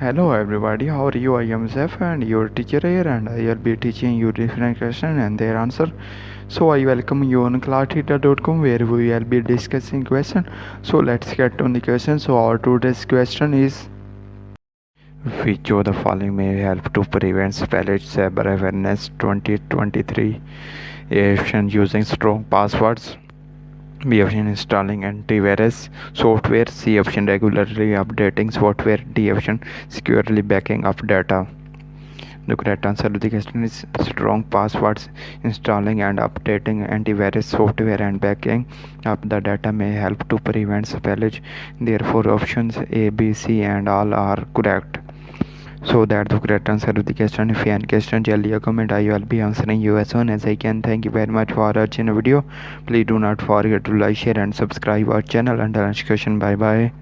Hello everybody, how are you? I am Zef and your teacher here, and I will be teaching you different questions and their answer. So I welcome you on classtheta.com where we will be discussing question. So let's get on the question. So our today's question is, which of the following may help to prevent spillage cyber awareness 2023? A option using strong passwords. B option installing antivirus software. C option regularly updating software. D option securely backing up data. The correct answer to the question is strong passwords. Installing and updating antivirus software and backing up the data may help to prevent spillage. Therefore, options A, B, C, and all are correct. So that's the correct answer to the question. If you have any question, tell a comment. I will be answering you as soon as I can. Thank you very much for watching the video. Please do not forget to like, share, and subscribe our channel. Until next question, bye bye.